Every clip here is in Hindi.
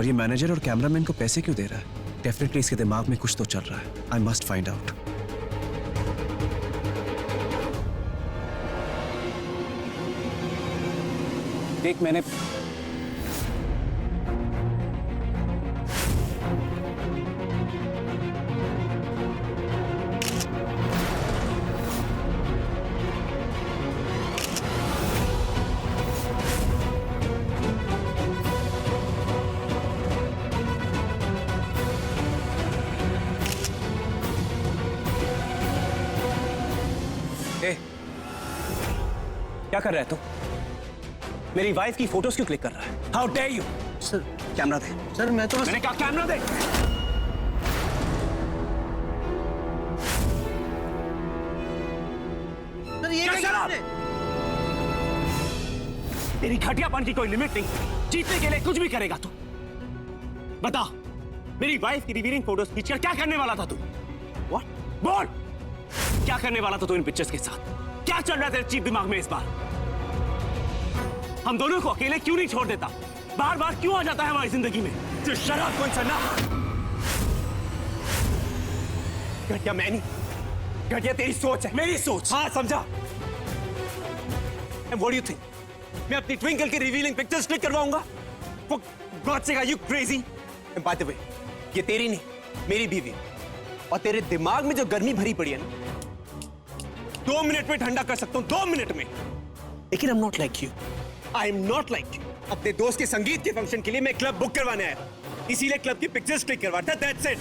और ये मैनेजर और कैमरामैन को पैसे क्यों दे रहा है? डेफिनेटली इसके दिमाग में कुछ तो चल रहा है। I must find out. देख, मैंने क्या कर रहा है तू? मेरी वाइफ की फोटोज क्यों क्लिक कर रहा है? How dare you! Sir camera दे। सर मैं तो मैंने कहा कैमरा दे। सर ये क्या? तेरी घटियापन की कोई लिमिट नहीं। जीतने के लिए कुछ भी करेगा तू। बता, मेरी वाइफ की रिवीलिंग फोटोज खींचकर क्या करने वाला था तू? What? बोल, क्या करने वाला था तू इन पिक्चर्स के साथ? क्या चल रहा है तेरे चीप दिमाग में इस बार? हम दोनों को अकेले क्यों नहीं छोड़ देता? बार बार क्यों आ जाता है हमारी जिंदगी में? जो शराब कौन सा ना? घटिया मैं नहीं, घटिया तेरी सोच है। मेरी सोच? हाँ, समझा। And what do you think? मैं अपनी ट्विंकल की रिवीलिंग पिक्चर्स क्लिक करवाऊंगा? For God's sake, are you crazy? And by the way, ये तेरी नहीं, मेरी बीवी। और तेरे दिमाग में जो गर्मी भरी पड़ी है ना, 2 मिनट में ठंडा कर सकता हूं, 2 मिनट में। लेकिन I'm not like you. I'm not like you. अपने दोस्त के संगीत के फंक्शन के लिए मैं क्लब बुक करवाने आया, इसीलिए क्लब की पिक्चर्स क्लिक करवाता। That's it.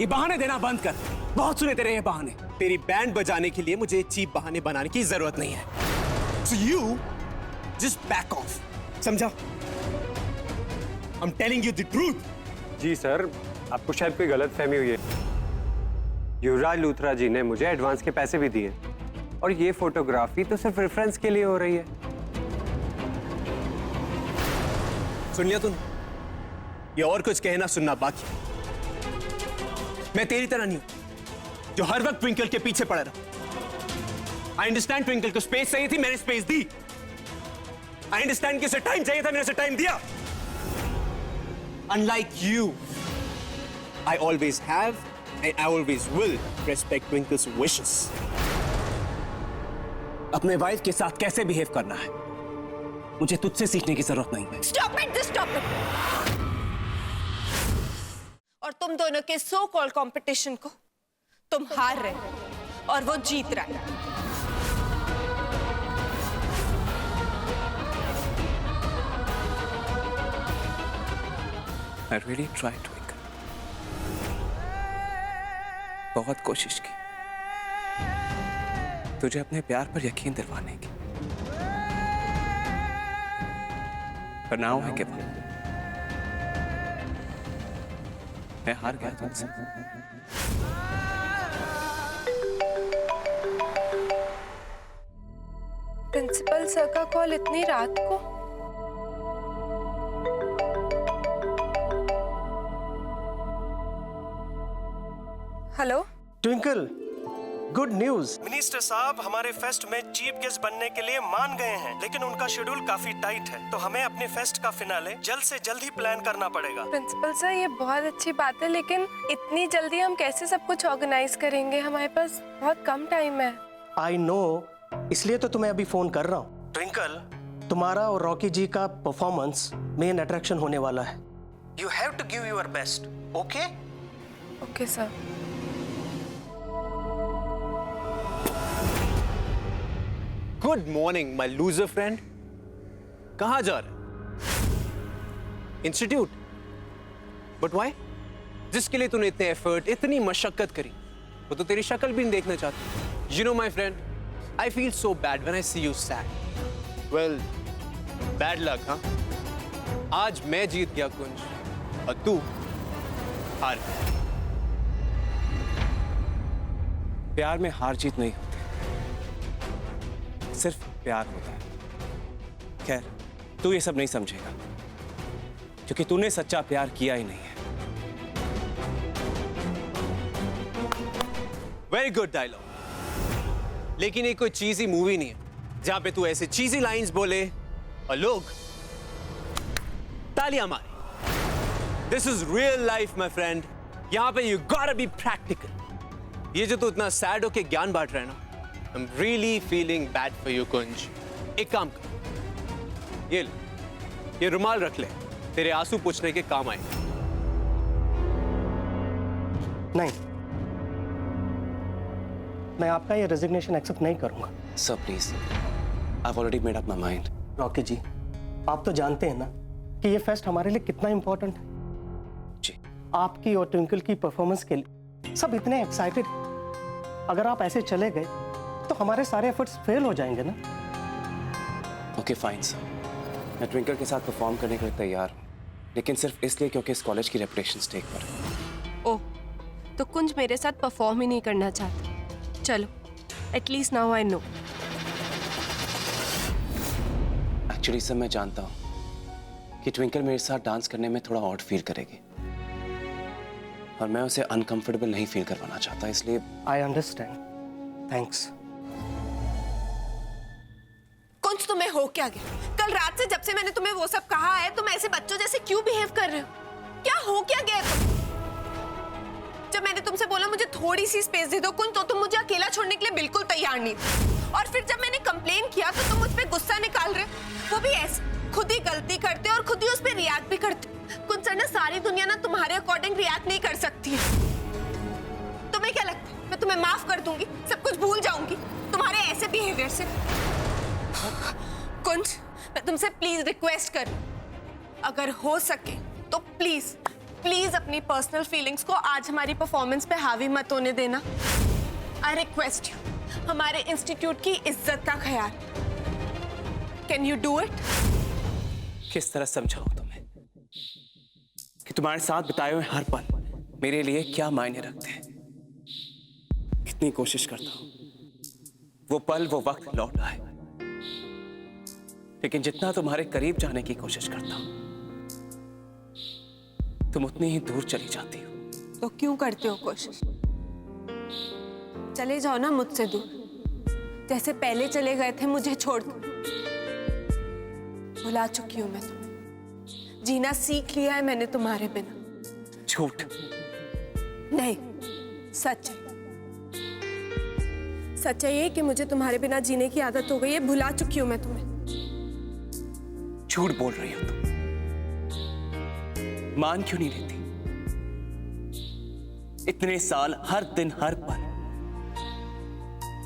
ये बहाने देना बंद कर। बहुत सुने तेरे ये बहाने। तेरी बैंड बजाने के लिए मुझे चीप बहाने बनाने की जरूरत नहीं है। So you just back off. समझा? I'm telling you the truth. जी सर, आपको शायद कोई गलतफहमी हुई है। युवराज लूथरा जी ने मुझे एडवांस के पैसे भी दिए और ये फोटोग्राफी तो सिर्फ रेफरेंस के लिए हो रही है। सुन लिया तूने? ये और कुछ कहना सुनना बाकी। मैं तेरी तरह नहीं हूं जो हर वक्त ट्विंकल के पीछे पड़ा रहा। आई अंडरस्टैंड ट्विंकल को स्पेस चाहिए थी, मैंने स्पेस दी। आई अंडरस्टैंड कि उसे टाइम चाहिए था, मैंने उसे टाइम दिया। Unlike you, I always have and I always will respect Twinkle's wishes. अपने वाइफ के साथ कैसे बिहेव करना है मुझे तुझसे सीखने की जरूरत नहीं है। Stop it! Just stop it! और तुम दोनों के सो कॉल्ड कंपटीशन को तुम हार रहे हो और वो जीत रहा है। I really tried, Twinkle. बहुत कोशिश की तुझे अपने प्यार पर यकीन दिलवाने की, पर now I give up. मैं हार गया तुमसे। प्रिंसिपल सर का कॉल इतनी रात को? Hello twinkle, good news. Minister साहब हमारे फेस्ट में चीफ गेस्ट बनने के लिए मान गए हैं, लेकिन उनका शेड्यूल काफी टाइट है, तो हमें अपने फेस्ट का फिनाले जल्द से जल्द ही प्लान करना पड़ेगा। प्रिंसिपल सर, ये बहुत अच्छी बात है, लेकिन इतनी जल्दी हम कैसे सब कुछ ऑर्गेनाइज करेंगे? हमारे पास बहुत कम टाइम है। आई नो, इसलिए तो तुम्हें अभी फोन कर रहा हूँ। ट्विंकल, तुम्हारा और रॉकी जी का परफॉर्मेंस मेन अट्रैक्शन होने वाला है। You have to give your best, okay? Okay sir. Good morning my loser friend. कहां जा रहे? इंस्टीट्यूट? But why? जिसके लिए तूने इतने एफर्ट, इतनी मशक्कत करी, वो तो तेरी शक्ल भी नहीं देखना चाहती। You know my friend, I feel so bad when I see you sad. Well, bad luck, हाँ? आज मैं जीत गया कुंज और तू हार गया। प्यार में हार जीत नहीं होती, सिर्फ प्यार होता है। खैर, तू ये सब नहीं समझेगा क्योंकि तूने सच्चा प्यार किया ही नहीं है। वेरी गुड डायलॉग, लेकिन ये कोई चीजी मूवी नहीं है जहां पे तू ऐसे चीजी लाइंस बोले और लोग तालियां मारी। This is real life my friend. यहां पे यू गॉटा बी प्रैक्टिकल। ये जो तू इतना सैड होके ज्ञान बांट रहा है ना, I am really feeling bad for you Kunj. एक काम कर, ये रुमाल रख ले, तेरे आंसू पोंछने के काम आए। नहीं, मैं आपका ये रेजिग्नेशन एक्सेप्ट नहीं करूंगा। Sir please, I have already made up my mind. Rocky ji, आप तो जानते हैं ना कि ये फेस्ट हमारे लिए कितना इंपॉर्टेंट है। जी। आपकी और ट्विंकल की परफॉर्मेंस के लिए सब इतने एक्साइटेड। अगर आप ऐसे चले गए तो हमारे सारे एफर्ट्स फेल हो जाएंगे ना। ओके फाइन सर, मैं ट्विंकल के साथ परफॉर्म करने के लिए तैयार हूँ, लेकिन सिर्फ इसलिए क्योंकि इस कॉलेज की रेपुटेशन स्टेक पर है। ओह, तो कुंज मेरे साथ परफॉर्म ही नहीं करना चाहता। चलो, at least now I know. Actually sir, मैं जानता हूँ कि ट्विंकल मेरे साथ डांस करने में थोड़ा ऑड फील करेगी और मैं उसे अनकंफर्टेबल नहीं फील करवाना चाहता, इसलिए। I understand, thanks. कुंज, तुम्हें हो क्या गया? कल रात से जब से मैंने तुम्हें वो सब कहा है, तुम ऐसे बच्चों जैसे क्यों बिहेव कर रहे हो? क्या हो क्या गया तुम? जब मैंने तुमसे बोला मुझे थोड़ी सी स्पेस दे दो कुंज, तो तुम मुझे अकेला छोड़ने के लिए बिल्कुल तैयार नहीं थे। और फिर जब मैंने कंप्लेन किया तो तुम मुझ पे गुस्सा निकाल रहे हो। वो भी ऐसे खुद ही गलती करते और खुद ही उस पे रिएक्ट भी करते। कुंज सर, ना सारी दुनिया ना तुम्हारे अकॉर्डिंग रिएक्ट नहीं कर सकती है। तुम्हें क्या लगता है मैं तुम्हें माफ कर दूंगी, सब कुछ भूल जाऊंगी तुम्हारे ऐसे बिहेवियर से? कुंज, मैं तुमसे प्लीज रिक्वेस्ट कर, अगर हो सके तो प्लीज प्लीज अपनी पर्सनल फीलिंग्स को आज हमारी परफॉर्मेंस पे हावी मत होने देना। आई रिक्वेस्ट यू, हमारे इंस्टीट्यूट की इज्जत का ख्याल। Can you do it? किस तरह समझाऊं तुम्हें कि तुम्हारे साथ बिताए हुए हर पल मेरे लिए क्या मायने रखते हैं? कितनी कोशिश करता हूं वो पल, वो वक्त लौट आए, लेकिन जितना तुम्हारे करीब जाने की कोशिश करता हूं तुम उतनी ही दूर चली जाती हो। तो क्यों करते हो कोशिश? चले जाओ ना मुझसे दूर, जैसे पहले चले गए थे मुझे छोड़कर। भुला चुकी हूं मैं तुम्हें, जीना सीख लिया है मैंने तुम्हारे बिना। झूठ नहीं, सच है। सच है ये कि मुझे तुम्हारे बिना जीने की आदत हो गई है। भुला चुकी हूं मैं तुम्हें। झूठ बोल रही हो तुम, मान क्यों नहीं लेती? इतने साल, हर दिन, हर पल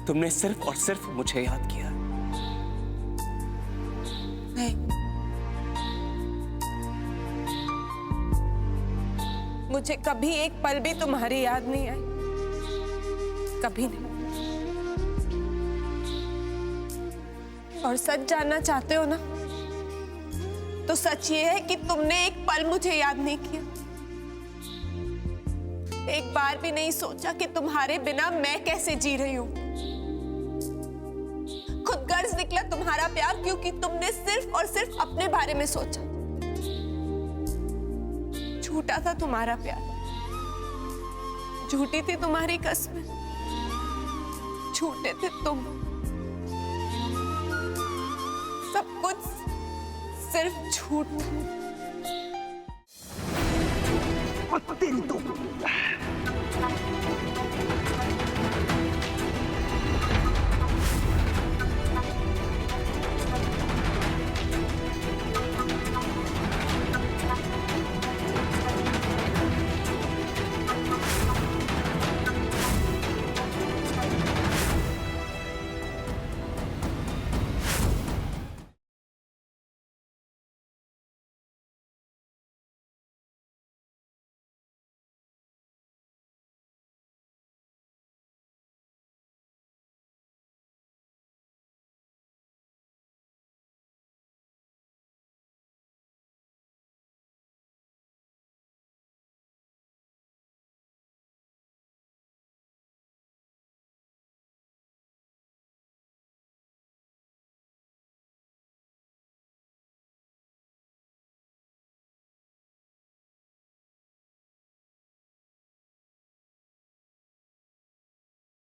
तुमने सिर्फ और सिर्फ मुझे याद किया। नहीं, मुझे कभी एक पल भी तुम्हारी याद नहीं आई, कभी नहीं। और सच जानना चाहते हो ना, तो सच ये है कि तुमने एक पल मुझे याद नहीं किया। एक बार भी नहीं सोचा कि तुम्हारे बिना मैं कैसे जी रही हूं। खुद गर्ज निकला तुम्हारा प्यार, क्योंकि तुमने सिर्फ और सिर्फ अपने बारे में सोचा। झूठा था तुम्हारा प्यार, झूठी थी तुम्हारी कस्में, झूठे थे तुम। सब कुछ सिर्फ झूठ था।